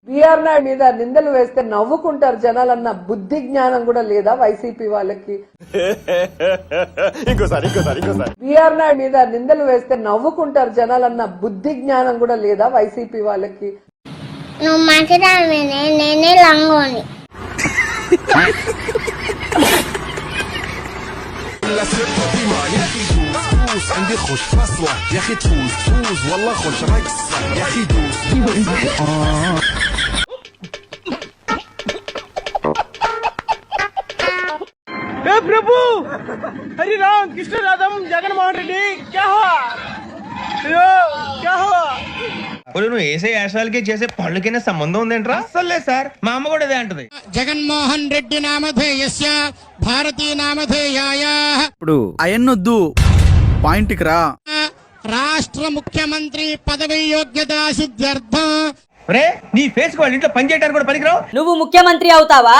BR Naidu మీద నిందలు వేస్తే నవ్వుకుంటారు జనాలన్న బుద్ధి జ్ఞానం కూడా లేదా వైసీపీ వాళ్ళకి? బిఆర్ నాయుడు మీద నిందలు వేస్తే నవ్వుకుంటారు జనాలన్న బుద్ధి జ్ఞానం కూడా లేదా వైసీపీ వాళ్ళకి? నువ్వు మంచిదానివేనే, నేనే లంగోని. عندي خوش فصلة يا اخي تفوز فوز والله خوش رقصة يا اخي دوز हे प्रभु हरि राम कृष्ण राधम जगन मोहन रेड्डी क्या हुआ क्या हुआ? నువ్వు వేసే యాశాలకి చేసే పళ్ళకైనా సంబంధం ఉందేంట్రా? అస్సలు లేదు సార్, మా అమ్మ కూడా అదే అంటది. జగన్మోహన్ రెడ్డి నామధేయస్య భారతీ నామధేయాయ. ఇప్పుడు అయన్నొద్దు, పాయింట్కి రా. రాష్ట్ర ముఖ్యమంత్రి పదవి యోగ్యత సిద్ధ్యర్థం. రే, నీ ఫేస్ వాళ్ళ ఇంట్లో పని చేయడానికి కూడా పనికిరావు. నువ్వు ముఖ్యమంత్రి అవుతావా?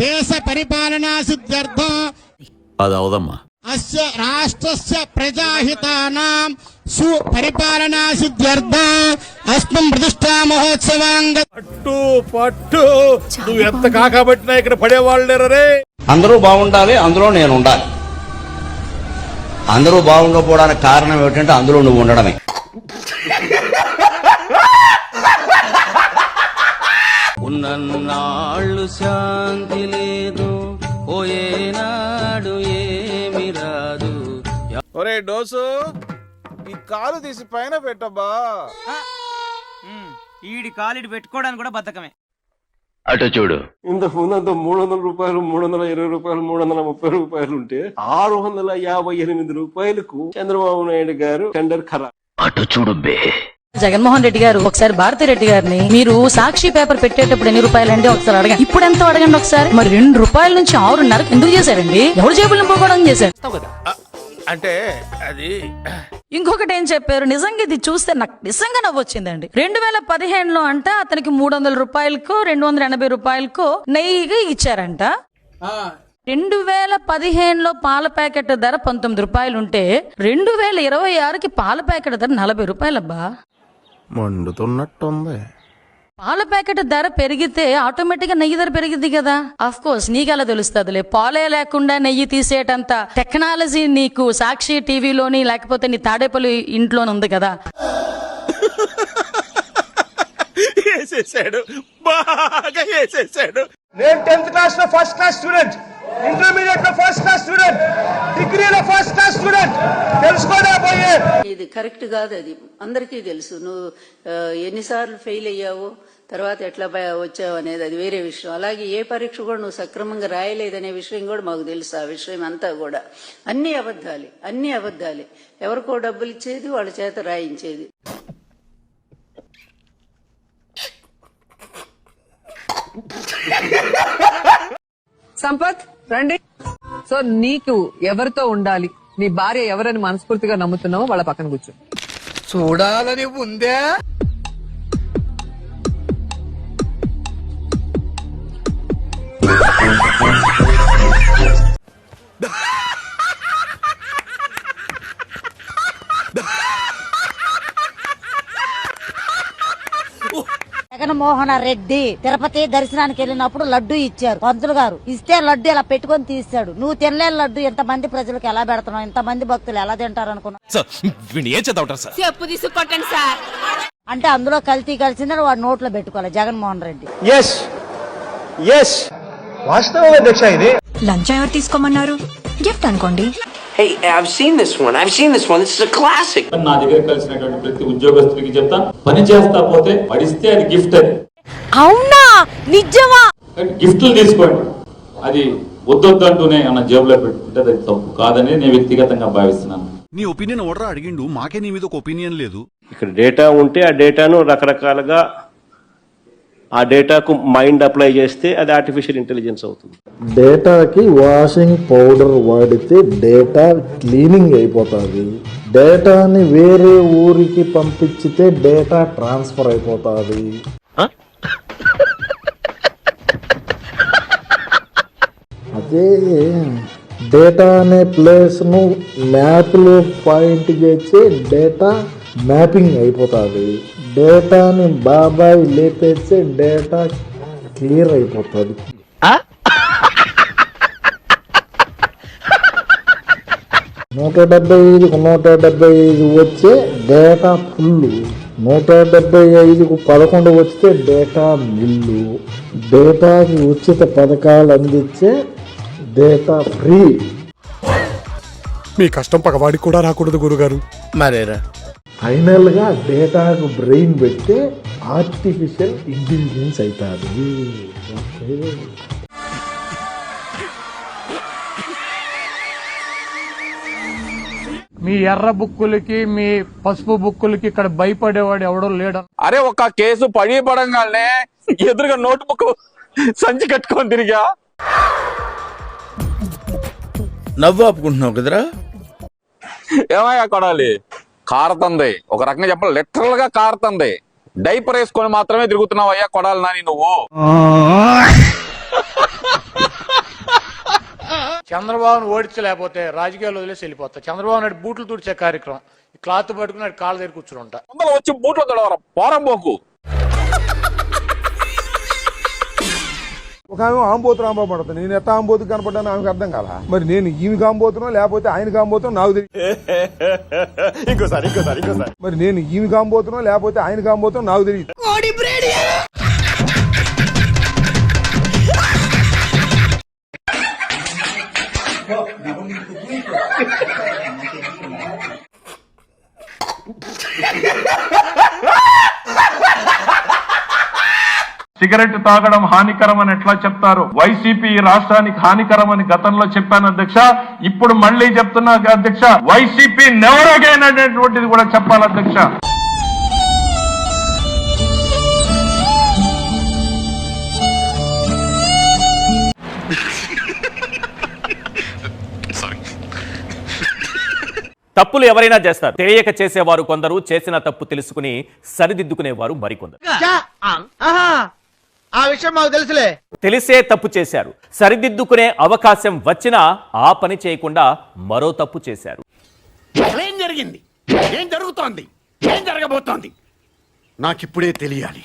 దేశ పరిపాలనా సిద్ధ్యర్థం అది అవదమ్మా. అస్య రాష్ట్రస్య ప్రజాహితానాం సుపరిపాలనా సిద్ధ్యర్థం అస్మిన్ ప్రతిష్టా మహోత్సవాంగ. పట్టు పట్టు, నువ్వు ఎంత కాకబట్టినా ఇక్కడ పడేవాళ్ళు లేరు రే. అందరూ బాగుండాలి, అందులో నేను ఉండాలి. అందరూ బాగుండకపోవడానికి కారణం ఏమిటంటే అందులో నువ్వు ఉండడమే. ఉన్నన్నాళ్ళు శాంతి లేదు, పోయేనాడు ఏమి రాదు. ఒరే డోసు, ఈ కాలు తీసి పైన పెట్టబ్బా. ఈడి కాలిడి పెట్టుకోవడానికి కూడా బద్ధకమే. అటు చూడు. ఇంతకు ముందు 300 రూపాయలు, 320 రూపాయలు, 330 రూపాయలు ఉంటే 658 రూపాయలకు చంద్రబాబు నాయుడు గారు టెండర్ ఖరారు. అటు చూడు బే. జగన్మోహన్ రెడ్డి గారు ఒకసారి భారతి రెడ్డి గారిని, మీరు సాక్షి పేపర్ పెట్టేటప్పుడు ఎన్ని రూపాయలండి ఒకసారి అడగండి, ఇప్పుడు ఎంత అడగండి ఒకసారి. మరి 2 రూపాయల నుంచి 6.5 ఎందుకు చేశారండి? ఎవరు జేబులు నింపుకోవడం చేశారు అంటే అది. ఇంకొకటి ఏం చెప్పారు, నిజంగా ఇది చూస్తే నాకు నిజంగా నవ్వొచ్చిందండి. 2015లో అంట అతనికి 300 రూపాయలకో 280 రూపాయలకో నెయ్యి ఇచ్చారంట. 2015లో పాల ప్యాకెట్ ధర 19 రూపాయలు ఉంటే 2026కి పాల ప్యాకెట్ ధర 40 రూపాయలబ్బా. మండుతున్నట్టుంది. పాల ప్యాకెట్ ధర పెరిగితే ఆటోమేటిక్ గా నెయ్యి ధర పెరిగింది కదా. ఆఫ్ కోర్స్ నీకలా తెలుస్తుందిలే, పాలే లేకుండా నెయ్యి తీసేటంత టెక్నాలజీ నీకు సాక్షి టీవీలోని లేకపోతే నీ తాడేపల్లి ఇంట్లోనే ఉంది కదా. బాగా వేసేసాడు. నేను 10th క్లాస్ లో ఫస్ట్ క్లాస్ స్టూడెంట్, ఇంటర్మీడియట్ లో ఫస్ట్ క్లాస్ స్టూడెంట్, డిగ్రీలో ఫస్ట్ క్లాస్ స్టూడెంట్. తెలుసుకోడా పోయే ఇది కరెక్ట్ కాదు, అది అందరికీ తెలుసు. నువ్వు ఎన్నిసార్లు ఫెయిల్ అయ్యావో, తర్వాత ఎట్లా వచ్చావు అనేది అది వేరే విషయం. అలాగే ఏ పరీక్ష కూడా నువ్వు సక్రమంగా రాయలేదనే విషయం కూడా మాకు తెలుసు. ఆ విషయం అంతా కూడా అన్ని అబద్ధాలే. ఎవరికో డబ్బులు ఇచ్చేది, వాళ్ళ చేత రాయించేది. సంపత్ రండి. సో నీకు ఎవరితో ఉండాలి, నీ భార్య ఎవరని మనస్ఫూర్తిగా నమ్ముతున్నావో వాళ్ళ పక్కన కూర్చో. చూడాలని ఉందే. జగన్మోహన్ రెడ్డి తిరుపతి దర్శనానికి వెళ్ళినప్పుడు లడ్డు ఇచ్చారు పంతులు గారు. ఇస్తే లడ్డు ఇలా పెట్టుకొని తీస్తాడు. నువ్వు తినలేని లడ్డు ఎంతమంది ప్రజలకు ఎలా పెడుతున్నావు, ఎంతమంది భక్తులు ఎలా తింటారు అనుకున్నావు? చెప్పు తీసుకొట్టండి సార్ అంటే అందులో కల్తీ కలిసిందని వాడు నోట్లో పెట్టుకోవాలి జగన్మోహన్ రెడ్డి. వాస్తవం అధ్యక్ష. ఇది లంచం ఎవరు తీసుకోమన్నారు? గిఫ్ట్ అనుకోండి. Hey, I've seen this one. This is a classic. నా దగ్గర కలిసినటువంటి ప్రతి ఉద్యోగస్తుడికి చెప్తా, పని చేస్తా పోతే పడిస్తే అది గిఫ్ట్. అది అవునా? నిజమా? గిఫ్ట్లు తీసుకోండి, అది వద్దొద్దంటూనే అన్న జేబులో పెట్టుకుంటే అది తప్పు కాదని నేను వ్యక్తిగతంగా భావిస్తున్నాను. నీ ఒపీనియన్ ఓడరా అడిగిండు, మాకే నీ మీద ఒక ఒపీనియన్ లేదు. ఇక్కడ డేటా ఉంటే ఆ డేటాను రకరకాలుగా ఆ డేటాకు మైండ్ అప్లై చేస్తే అది ఆర్టిఫిషియల్ ఇంటెలిజెన్స్ అవుతుంది. డేటాకి వాషింగ్ పౌడర్ వాడితే డేటా క్లీనింగ్ అయిపోతుంది. డేటాని వేరే ఊరికి పంపించితే డేటా ట్రాన్స్ఫర్ అయిపోతుంది. అదే డేటా అనే ప్లేస్ను మ్యాప్లో పాయింట్ చేసి డేటా మ్యాపింగ్ అయిపోతుంది. డేటాని బాబాయ్ లేపేస్తే డేటా క్లియర్ అయిపోతుంది. 175కు 175 వచ్చే డేటా ఫుల్, 175కు 11 వస్తే డేటా మిల్లు, డేటాకి ఉచిత పథకాలు అందించే డేటా ఫ్రీ. మీ కష్టం పగవాడికి కూడా రాకూడదు గురుగారు. మరేరా ఫైనల్గా డేటాకు బ్రెయిన్ పెడితే ఆర్టిఫిషియల్ ఇంటెలిజెన్స్ అవుతుంది. ఓకే, మీ ఎర్ర బుక్కులకి మీ పసుపు బుక్కులకి ఇక్కడ భయపడేవాడు ఎవడో లేడు. అరే ఒక కేసు పడంగానే ఎదురుగా నోట్బుక్ సంచి కట్టుకొని తిరిగా. నవ్వు ఆపుకుంటున్నావు కదరా. ఏమయ్యా కొడాలి, కారుతుంది. ఒక రకంగా చెప్పాలి, లిటరల్ గా కారుతుంది. డైపర్ వేసుకొని మాత్రమే తిరుగుతున్నావు అయ్యా కొడాలి నాని నువ్వు. చంద్రబాబును ఓడించలేకపోతే రాజకీయాలు వదిలేసి వెళ్ళిపోతా. చంద్రబాబు నాయుడు బూట్లు తుడిచే కార్యక్రమం, క్లాత్ పట్టుకుని కాళ్ళ దగ్గర కూర్చుంటా. వచ్చి బూట్లు తడవరా పోరంబోకు. ఒక ఆమె ఆంబోతు రాంబాబు పడుతుంది. నేను ఎట్లా ఆంబోతు కనపడ్డాను ఆమెకు అర్థం కాలా. మరి నేను ఈమెకి ఆంబోతున్నా లేకపోతే ఆయనకి ఆంబోతున్నా నాకు తెలియదు. ఇంకోసారి మరి నేను ఈమెకి ఆంబోతున్నా లేకపోతే ఆయనకి ఆంబోతున్నా నాకు తెలియదు. సిగరెట్ తాగడం హానికరం అని ఎట్లా చెప్తారు? వైసీపీ రాష్ట్రానికి హానికరం అని గతంలో చెప్పాను అధ్యక్ష, ఇప్పుడు మళ్ళీ చెప్తున్నా అధ్యక్ష, వైసీపీ నెవర్ అగైన్ అనేటువంటిది కూడా చెప్పాలి అధ్యక్ష. తప్పులు ఎవరైనా చేస్తారు. తెలియక చేసేవారు కొందరు, చేసిన తప్పు తెలుసుకుని సరిదిద్దుకునేవారు మరికొందరు. ఆ విషయం మాకు తెలుసులే. తెలిసే తప్పు చేశారు, సరిదిద్దుకునే అవకాశం వచ్చినా ఆ పని చేయకుండా మరో తప్పు చేశారు. ఏం జరిగింది, ఏం జరుగుతోంది, ఏం జరగబోతోంది నాకిప్పుడే తెలియాలి.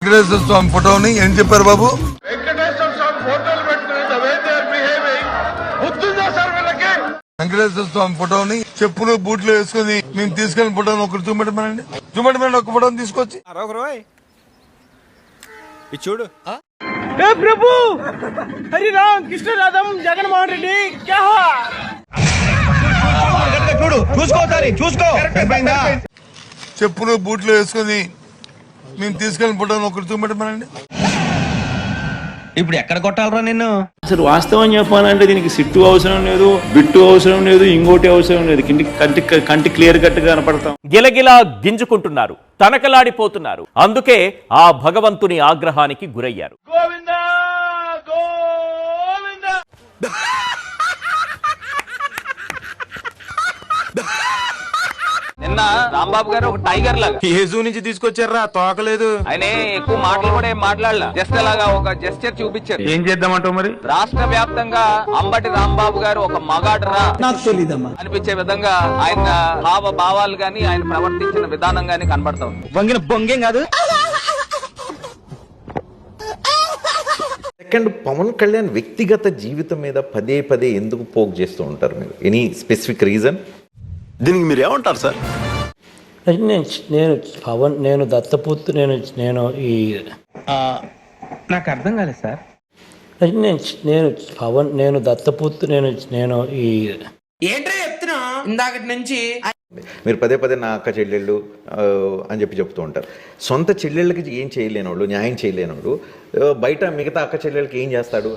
వెంకటేశ్వర స్వామి ఫోటోని ఏం చెప్పారు బాబు? వెంకటేశ్వర స్వామి ఫోటోలు పెట్టుకుని వెంకటేశ్వర స్వామి ఫోటోని చెప్పులు బూట్లు వేసుకుని మేము తీసుకెళ్లిన ఫోటోని ఒకరు చూపెట్టమనండి. ఒక ఫోటోని తీసుకొచ్చి చూడు. ఏ ప్రభు, హరి రామ్ కృష్ణ రాధం జగన్మోహన్ రెడ్డి క్యా హువా? చూసుకో చెప్పులు బూట్లు వేసుకుని మేము తీసుకెళ్లిన ఫోటోని ఒకరు చూపెట్టమనండి. ఇప్పుడు ఎక్కడ కొట్టాలరా నిన్ను? అసలు వాస్తవం చెప్పాలంటే దీనికి సిట్టు అవసరం లేదు, బిట్టు అవసరం లేదు, ఇంకోటి అవసరం లేదు. కంటి క్లియర్ కట్ గా కనపడతాం. గిలగిలా గింజుకుంటున్నారు, తనకలాడిపోతున్నారు. అందుకే ఆ భగవంతుని ఆగ్రహానికి గురయ్యారు. గోవిందా గోవిందా. నిన్న రాంబాబు గారు ఒక టైగర్ లాగా ఏ జూ నుంచి తీసుకొచ్చారా, తోకలేదు. ఆయన ఎక్కువ మాటలు కూడా ఏం మాట్లాడలా, జస్ట్ అలాగా ఒక జెస్చర్ చూపించారు. ఏం చేద్దామంటావు మరి? రాష్ట్ర వ్యాప్తంగా అంబటి రాంబాబు గారు ఒక మగాడరా నాకు తెలీదమ్మా అనిపించే విధంగా ఆయన భావ భావాలు గాని ఆయన ప్రవర్తించిన విధానం గాని కనబడతా ఉంది. వంగిన బొంగేం కాదు. సెకండ్, పవన్ కళ్యాణ్ వ్యక్తిగత జీవితం మీద పదే పదే ఎందుకు పోక్ చేస్తూ ఉంటారు మీరు? Any specific reason? దీనికి మీరు ఏమంటారు సార్? నేను దత్తపుత్రు, ఈ నాకు అర్థం కాలేదు సార్. నేను దత్తపుత్రు, ఈ ఏంట్రా చెప్తున్నా ఇందాకటి నుంచి. మీరు పదే పదే నా అక్క చెల్లెళ్ళు అని చెప్తూ ఉంటారు. సొంత చెల్లెళ్ళకి ఏం చేయలేనోళ్ళు, న్యాయం చేయలేనోడు బయట మిగతా అక్క చెల్లెళ్ళకి ఏం చేస్తాడు?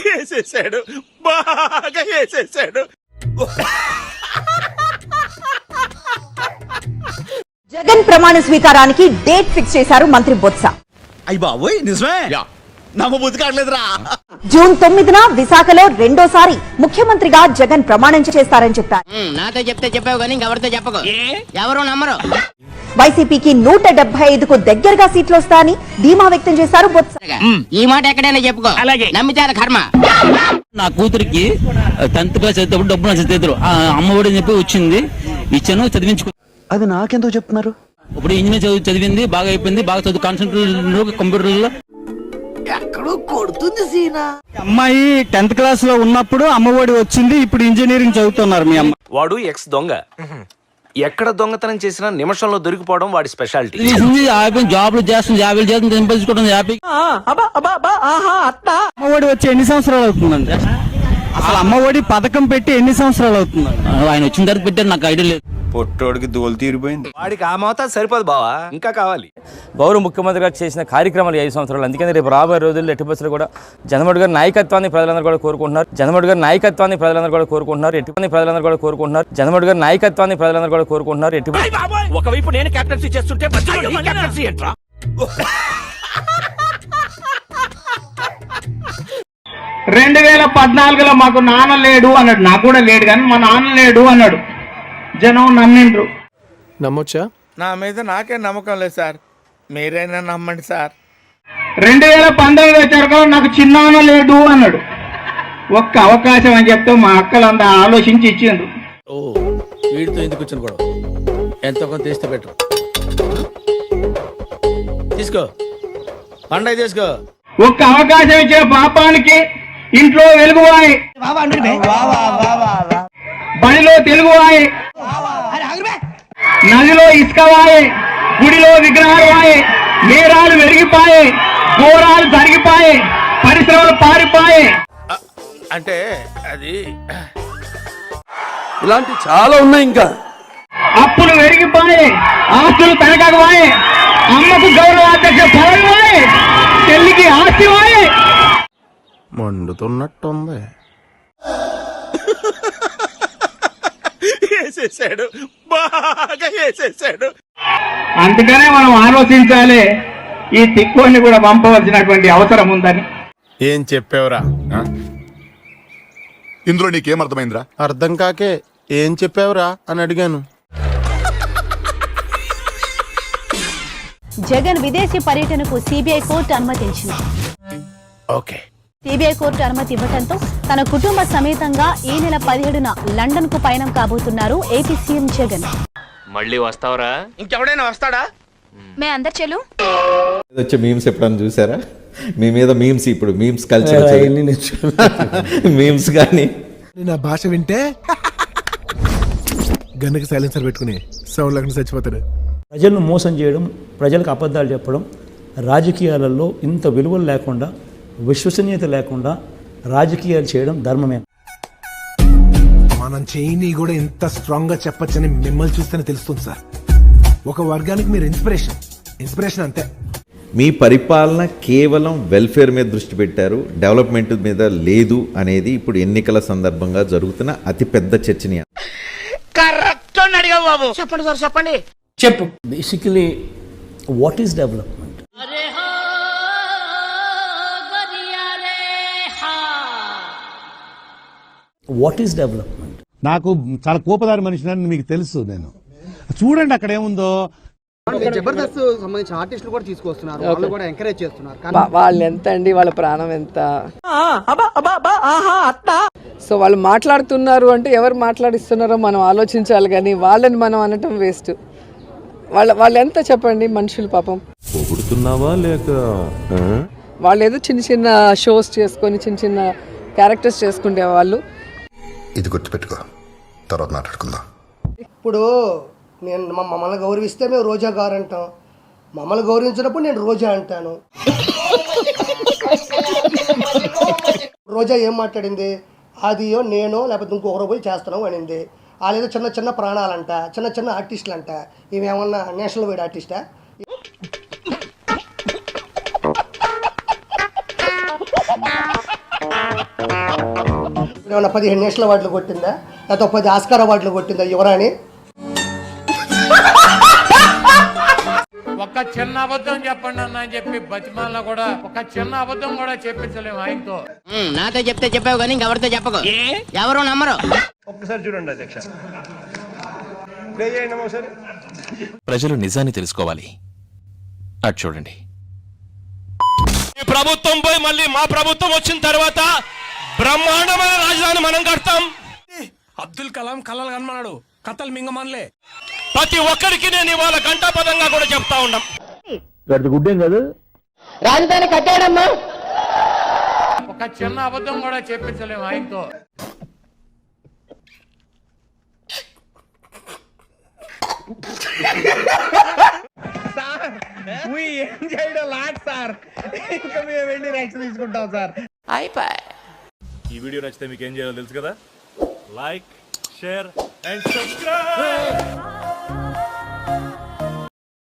వేసేసాడు, బాగా వేసేసాడు. జగన్ ప్రమాణ స్వీకారానికి డేట్ ఫిక్స్ చేశారు మంత్రి బొత్స. అయ్య బాబోయ్, నిజమే? నమ్మబుద్ధి కావట్లేదురా. జూన్ 9న విశాఖలో రెండోసారి ముఖ్యమంత్రిగా జగన్ ప్రమాణం చేస్తారని చెప్పారు. నాతో చెప్తే చెప్పావు కానీ ఇంకెవరితో చెప్పకు, ఎవరు నమ్మరు. వైసీపీకి 175కు దగ్గరగా సీట్లు వస్తాయని ధీమా వ్యక్తం చేశారు బొత్స. ఈ మాట ఎక్కడైనా చెప్పుకో, అలాగే నమ్మితే కర్మ. నా కూతురికి 10th క్లాస్ చదివేటప్పుడు డబ్బు నా చేతులు అమ్మఒడి అని చెప్పి వచ్చింది, ఇచ్చాను, చదివించుకో. అది నాకెందుకు చెప్తున్నారు? ఇప్పుడు ఇంజనీర్ చదివింది, బాగా అయిపోయింది, బాగా చదువు కాన్సెంట్రేట్ కంప్యూటర్లో. ఎక్కడో కొడుతుంది సీనా. అమ్మాయి 10th క్లాస్ లో ఉన్నప్పుడు అమ్మఒడి వచ్చింది, ఇప్పుడు ఇంజనీరింగ్ చదువుతున్నారు మీ అమ్మ. వాడు ఎక్స్ దొంగ, ఎక్కడ దొంగతనం చేసినా నిమిషంలో దొరికిపోవడం వాడి స్పెషాలిటీ. జాబ్లు చేస్తుంది, 50 చేస్తుంది, సంపాదించుకోవడం హ్యాపీ. అమ్మఒడి వచ్చి ఎన్ని సంవత్సరాలు అవుతుందండి? అసలు అమ్మఒడి పథకం పెట్టి ఎన్ని సంవత్సరాలు అవుతుందండి? ఆయన వచ్చిన తర్వాత పెట్టారు, నాకు ఐడియా లేదు. పొట్టోడికి దోలు తీరిపోయింది. వాడికి ఆ మోతాదు సరిపోదు బావా, ఇంకా కావాలి. గౌరవ ముఖ్యమంత్రి గారు చేసిన కార్యక్రమాలు 5 సంవత్సరాలు. అందుకని రేపు రాబోయే రోజుల్లో ఎట్టి బస్సులు కూడా జగన్మోహన్ గారి నాయకత్వాన్ని ప్రజలందరూ కూడా కోరుకుంటున్నారు. జగన్మోహన్ గారి నాయకత్వాన్ని ప్రజలందరూ కూడా కోరుకుంటున్నారు. ప్రజలందరూ కూడా కోరుకుంటున్నారు. జగన్మోహన్ గారి నాయకత్వాన్ని ప్రజలందరూ కూడా కోరుకుంటున్నారు. ఒకవైపు నేను కెప్టెన్సీ చేస్తుంటే 2014లో మాకు నాన్న లేడు అన్నాడు, నాకు కూడా లేడు కానీ మా నాన్న లేడు అన్నాడు. జనం నమ్మిండ్రు. నమ్మొచ్చా? నా మీద నాకే నమ్మకం లేదు సార్, మీరైనా నమ్మండి సార్. 2019 వచ్చారు కదా, నాకు చిన్నాన్న లేడు అన్నాడు. ఒక్క అవకాశం అని చెప్తే మా అక్కలంతా ఆలోచించి ఇచ్చిండ్రు. ఓ వీడితో ఎందుకు వచ్చిన గొడవ, ఎంతో కొంత తీస్తే బెటర్. తీసుకో పండగ తీసుకో. ఒక్క అవకాశం ఇచ్చిన పాపానికి ఇంట్లో వెలుగువాయి, బడిలో తెలుగువాయి, నదిలో ఇసుకవాయి, గుడిలో విగ్రహాలు, నేరాలు వెరిగిపాయే, ఘోరాలు జరిగిపాయే, పరిశ్రమలు పారిపాయే. అంటే అది ఇలాంటి చాలా ఉన్నాయి. ఇంకా అప్పులు వెరిగిపాయే, ఆస్తులు తనకవాయే, అమ్మకు గౌరవాధ్యక్ష పదవి, చెల్లికి ఆస్తి వాయే. మండుతున్నట్టుంది. వేసేసాడు, బాగా వేసేసాడు. అందుకనే మనం ఆలోచించాలి, ఈ తిక్కుని కూడా పంపవలసినటువంటి అవసరం ఉందని. ఏం చెప్పావురా? ఇందులో నీకేం అర్థమైందిరా? అర్థం కాకే ఏం చెప్పావురా అని అడిగాను. జగన్ విదేశీ పర్యటనకు సిబిఐ కోర్టు అనుమతించింది. ఓకే, సిబిఐ కోర్టు అనుమతి ఇవ్వడంతో తన కుటుంబ సమేతంగా ఈ నెల 17న లండన్ కు పయనం కాబోతున్నారు ఏపీ సీఎం జగన్. మళ్ళీ వస్తావరా? ఇంకెవడైనా వస్తాడా? మే అందరు చెలు వచ్చే మీమ్స్ ఎప్పుడన్నా చూసారా? మీ మీద మీమ్స్, ఇప్పుడు మీమ్స్ కల్చర్, మీమ్స్ కానీ నా భాష వింటే గన్నుకి సైలెన్సర్ పెట్టుకుని సౌండ్ లేకుండా చచ్చిపోతాడు. ప్రజలను మోసం చేయడం, ప్రజలకు అబద్ధాలు చెప్పడం, రాజకీయాలలో ఇంత విలువలు లేకుండా, విశ్వసనీయత లేకుండా రాజకీయాలు చేయడం ధర్మమే. మనం చేయని కూడా ఇంత స్ట్రాంగ్ గా చెప్పొచ్చని మిమ్మల్ని చూస్తేనే తెలుస్తుంది సార్. ఒక వర్గానికి మీరు ఇన్స్పిరేషన్ అంతే. మీ పరిపాలన కేవలం వెల్ఫేర్ మీద దృష్టి పెట్టారు, డెవలప్మెంట్ మీద లేదు అనేది ఇప్పుడు ఎన్నికల సందర్భంగా జరుగుతున్న అతిపెద్ద చర్చనీయ. కరెక్ట్ అడిగా బాబు. చెప్పండి సార్, చెప్పండి. చెప్పు. Basically what is development? What is development? నాకు చాలా కోపదారి మనిషిని మీకు తెలుసు. నేను చూడండి అక్కడ ఏముందో. జబర్దస్త్ సంబంధించిన ఆర్టిస్టులు కూడా తీసుకొస్తున్నారు, వాళ్ళు కూడా ఎంకరేజ్ చేస్తున్నారు. వాళ్ళు ఎంత అండి, వాళ్ళ ప్రాణం ఎంత? సో వాళ్ళు మాట్లాడుతున్నారు అంటే ఎవరు మాట్లాడిస్తున్నారో మనం ఆలోచించాలి, కానీ వాళ్ళని మనం అనటం వేస్ట్. వాళ్ళు ఎంత చెప్పండి మనుషులు, పాపం. పొగుడుతున్నావా లేక? వాళ్ళు ఏదో చిన్న చిన్న షోస్ చేసుకొని చిన్న చిన్న క్యారెక్టర్స్ చేసుకుంటే వాళ్ళు. ఇది గుర్తుపెట్టుకో, తర్వాత మాట్లాడుకుందాం. ఇప్పుడు నేను మమ్మల్ని గౌరవిస్తే మేము రోజా గారు అంటాం, మమ్మల్ని గౌరవించినప్పుడు నేను రోజా అంటాను. రోజా ఏం మాట్లాడింది? అదియో నేనో లేకపోతే ఇంకొకరు పోయి చేస్తున్నాం అనింది. వాళ్ళేదో చిన్న చిన్న ప్రాణాలంట, చిన్న చిన్న ఆర్టిస్టులు అంట. ఇవేమన్నా నేషనల్ వైడ్ ఆర్టిస్టా? ఏమన్నా 15 నేషనల్ అవార్డులు కొట్టిందా, లేకపోతే 10 ఆస్కార్ అవార్డులు కొట్టిందా యువరాణి? ఒక చిన్న అబద్ధం చెప్పండి అన్న అని చెప్పి బతిమాల కూడా ఒక చిన్న అబద్ధం కూడా చెప్పించలేము ఆయనతో. నాతో చెప్తే చెప్పావు కానీ ఇంకెవరితో చెప్పకు, ఎవరు నమ్మరు. ఒక్కసారి చూడండి అధ్యక్ష, ప్లే చేయండి ఒకసారి. ప్రజలు నిజాన్ని తెలుసుకోవాలి. అటు చూడండి. ఈ ప్రభుత్వం పోయి మళ్ళీ మా ప్రభుత్వం వచ్చిన తర్వాత బ్రహ్మాండమైన రాజధాని మనం కడతాం. అబ్దుల్ కలాం కలలు కనమన్నాడు, కథలు మింగమనలే. ప్రతి ఒక్కరికి నేను ఇవాళ గంటాపదంగా కూడా చెప్తా ఉన్నాం. గుడ్డేం కాదు, రాజధాని కట్టాడమ్మా. ఒక చిన్న అబద్ధం కూడా చెప్పించలేము ఆయనతో. ఏం చేయడం లాట్ సార్, ఇంకా మేము వెళ్ళి రియాక్షన్ తీసుకుంటాం సార్. ఈ వీడియో నచ్చితే మీకు ఏం చేయాలో తెలుసు కదా. Like, share and subscribe.